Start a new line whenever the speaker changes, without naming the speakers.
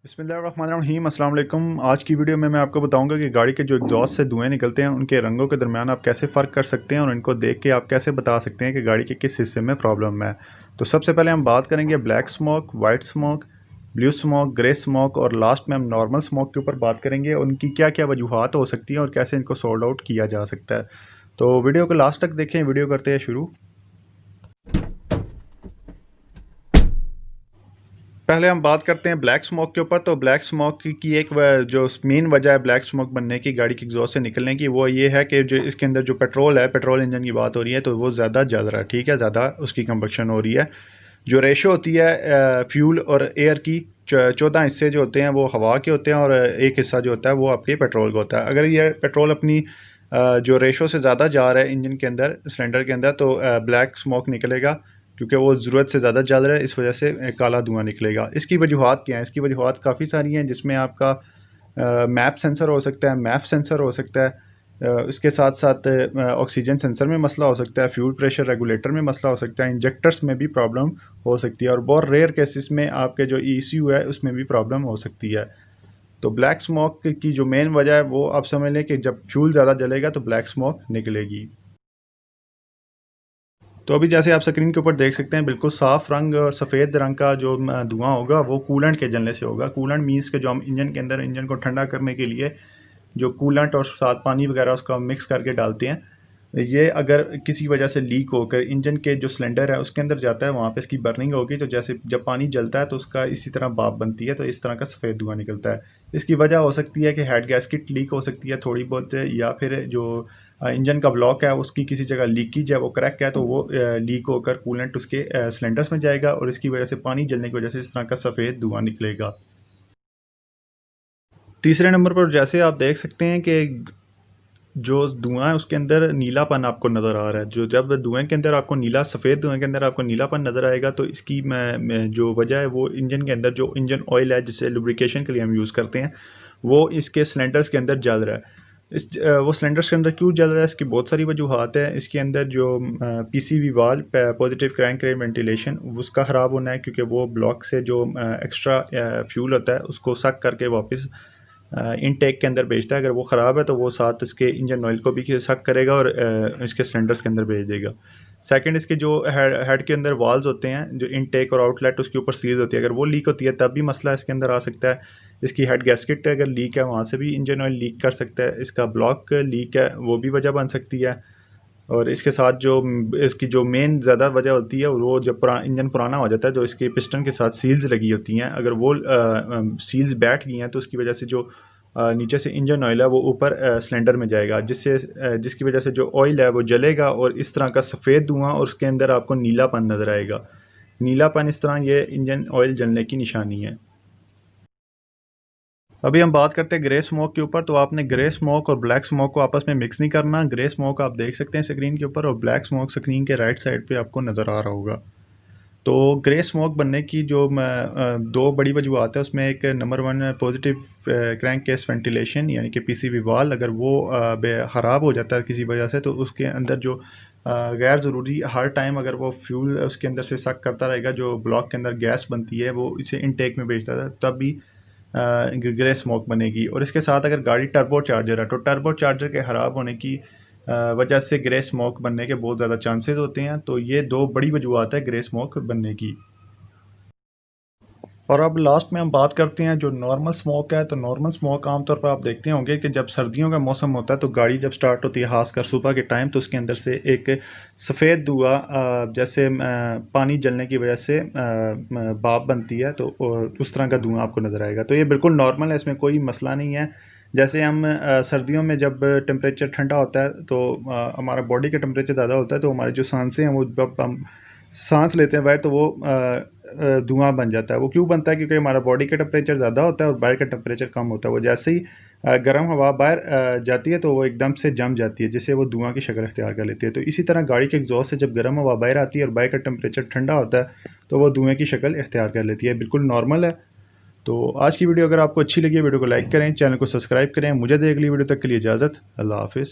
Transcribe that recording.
बिस्मिल्लाहिर्रहमानिर्रहीम अस्सलाम वालेकुम। आज की वीडियो में मैं आपको बताऊंगा कि गाड़ी के जो एग्जॉस्ट से धुएं निकलते हैं उनके रंगों के दरमियान आप कैसे फ़र्क कर सकते हैं और इनको देख के आप कैसे बता सकते हैं कि गाड़ी के किस हिस्से में प्रॉब्लम है। तो सबसे पहले हम बात करेंगे black smoke, white smoke, blue smoke, grey smoke और लास्ट में हम नॉर्मल स्मोक के ऊपर बात करेंगे। उनकी क्या क्या वजूहात हो सकती हैं और कैसे इनको सॉर्ट आउट किया जा सकता है। तो वीडियो को लास्ट तक देखें। वीडियो करते हैं शुरू। पहले हम बात करते हैं ब्लैक स्मोक के ऊपर। तो ब्लैक स्मोक की एक जो मेन वजह है ब्लैक स्मोक बनने की, गाड़ी के एग्जॉस्ट से निकलने की, वो ये है कि जो इसके अंदर जो पेट्रोल है, पेट्रोल इंजन की बात हो रही है, तो वो ज़्यादा जल रहा है। ठीक है, ज़्यादा उसकी कंबक्शन हो रही है। जो रेशो होती है फ्यूल और एयर की, 14 हिस्से जो होते हैं वो हवा के होते हैं और एक हिस्सा जो होता है वो आपके पेट्रोल का होता है। अगर ये पेट्रोल अपनी जो रेशो से ज़्यादा जा रहा है इंजन के अंदर, सिलेंडर के अंदर, तो ब्लैक स्मोक निकलेगा क्योंकि वो ज़रूरत से ज़्यादा जल रहा है। इस वजह से काला धुआं निकलेगा। इसकी वजूहात क्या है? इसकी वजूहात काफ़ी सारी हैं, जिसमें आपका मैप सेंसर हो सकता है, मैफ सेंसर हो सकता है, इसके साथ साथ ऑक्सीजन सेंसर में मसला हो सकता है, फ्यूल प्रेशर रेगुलेटर में मसला हो सकता है, इंजेक्टर्स में भी प्रॉब्लम हो सकती है और बहुत रेयर केसेस में आपके जो ECU है उसमें भी प्रॉब्लम हो सकती है। तो ब्लैक स्मोक की जो मेन वजह है वो आप समझ लें कि जब फ्यूल ज़्यादा जलेगा तो ब्लैक स्मोक निकलेगी। तो अभी जैसे आप स्क्रीन के ऊपर देख सकते हैं, बिल्कुल साफ़ रंग, सफ़ेद रंग का जो धुआं होगा वो कूलेंट के जलने से होगा। कूलेंट मीन्स के जो हम इंजन के अंदर इंजन को ठंडा करने के लिए जो कूलेंट और साथ पानी वगैरह उसको हम मिक्स करके डालते हैं, ये अगर किसी वजह से लीक होकर इंजन के जो सिलेंडर है उसके अंदर जाता है, वहाँ पे इसकी बर्निंग होगी। तो जैसे जब पानी जलता है तो उसका इसी तरह भाप बनती है, तो इस तरह का सफ़ेद धुआं निकलता है। इसकी वजह हो सकती है कि हेड गैस्केट लीक हो सकती है थोड़ी बहुत, या फिर जो इंजन का ब्लॉक है उसकी किसी जगह लीकेज है, वो क्रैक है, तो वो लीक होकर कूलेंट उसके सिलेंडर्स में जाएगा और इसकी वजह से पानी जलने की वजह से इस तरह का सफ़ेद धुआं निकलेगा। तीसरे नंबर पर जैसे आप देख सकते हैं कि जो धुआं है उसके अंदर नीलापन आपको नज़र आ रहा है। जो जब धुएं के अंदर आपको सफ़ेद धुएं के अंदर आपको नीलापन नज़र आएगा, तो इसकी मैं जो वजह है वो इंजन के अंदर जो इंजन ऑयल है जिसे लुब्रिकेशन के लिए हम यूज़ करते हैं, वो इसके सिलेंडर्स के अंदर जल रहा है। वो सिलेंडर्स के अंदर क्यों जल रहा है, इसकी बहुत सारी वजूहात है। इसके अंदर जो PCV valve, positive crank rate ventilation, उसका ख़राब होना है, क्योंकि वो ब्लॉक से जो एक्स्ट्रा फ्यूल होता है उसको सक करके वापस इनटेक के अंदर भेजता है। अगर वो ख़राब है तो वो साथ इसके इंजन ऑयल को भी सक करेगा और इसके सिलेंडर्स के अंदर भेज देगा। सेकंड, इसके जो हेड के अंदर वाल्व्स होते हैं, जो इनटेक और आउटलेट उसके ऊपर सील होती है, अगर वो लीक होती है तब भी मसला इसके अंदर आ सकता है। इसकी हेड गैस्केट अगर लीक है, वहाँ से भी इंजन ऑयल लीक कर सकता है। इसका ब्लॉक लीक है, वो भी वजह बन सकती है। और इसके साथ जो इसकी जो मेन ज़्यादा वजह होती है वो जब इंजन पुराना हो जाता है, जो इसके पिस्टन के साथ सील्स लगी होती हैं, अगर वो सील्स बैठ गई हैं तो उसकी वजह से जो नीचे से इंजन ऑयल है वो ऊपर सिलेंडर में जाएगा, जिसकी वजह से जो ऑयल है वो जलेगा और इस तरह का सफ़ेद धुआं और उसके अंदर आपको नीलापन नज़र आएगा। नीलापन इस तरह ये इंजन ऑयल जलने की निशानी है। अभी हम बात करते हैं ग्रे स्मोक के ऊपर। तो आपने ग्रे स्मोक और ब्लैक स्मोक को आपस में मिक्स नहीं करना। ग्रे स्मोक आप देख सकते हैं स्क्रीन के ऊपर और ब्लैक स्मोक स्क्रीन के राइट साइड पे आपको नज़र आ रहा होगा। तो ग्रे स्मोक बनने की जो दो बड़ी वजूहत है, उसमें एक number one positive crank case ventilation, यानी कि PCV वाल अगर वो ख़राब हो जाता है किसी वजह से, तो उसके अंदर जो गैर ज़रूरी हर टाइम अगर वो फ्यूल उसके अंदर से सक करता रहेगा, जो ब्लॉक के अंदर गैस बनती है वो इसे इनटेक में भेजता था, तब भी ग्रे स्मोक बनेगी। और इसके साथ अगर गाड़ी टर्बो चार्जर है तो टर्बो चार्जर के ख़राब होने की वजह से ग्रे स्मोक बनने के बहुत ज़्यादा चांसेस होते हैं। तो ये दो बड़ी वजूहत है ग्रे स्मोक बनने की। और अब लास्ट में हम बात करते हैं जो नॉर्मल स्मोक है। तो नॉर्मल स्मोक आमतौर पर आप देखते होंगे कि जब सर्दियों का मौसम होता है तो गाड़ी जब स्टार्ट होती है, खासकर सुबह के टाइम, तो उसके अंदर से एक सफ़ेद धुआं जैसे पानी जलने की वजह से भाप बनती है, तो उस तरह का धुआं आपको नज़र आएगा। तो ये बिल्कुल नॉर्मल है, इसमें कोई मसला नहीं है। जैसे हम सर्दियों में जब टेम्परेचर ठंडा होता है तो हमारा बॉडी का टेम्परेचर ज़्यादा होता है, तो हमारी जो सांसें हैं वो जब हम सांस लेते हैं बाहर, तो वो धुआं बन जाता है। वो क्यों बनता है? क्योंकि हमारा बॉडी का टेम्परेचर ज़्यादा होता है और बाहर का टेम्परेचर कम होता है। वो जैसे ही गर्म हवा बाहर जाती है तो वो एकदम से जम जाती है, जिससे वो धुआं की शक्ल इख्तियार कर लेती है। तो इसी तरह गाड़ी के एग्जॉस्ट से जब गर्म हवा बाहर आती है और बाहर का टेम्परेचर ठंडा होता है तो वो धुएँ की शक्ल इख्तियार कर लेती है। बिल्कुल नॉर्मल है। तो आज की वीडियो अगर आपको अच्छी लगी, वीडियो को लाइक करें, चैनल को सब्सक्राइब करें। मुझे देख ली वीडियो तक के लिए इजाज़त। अल्लाह हाफिज़।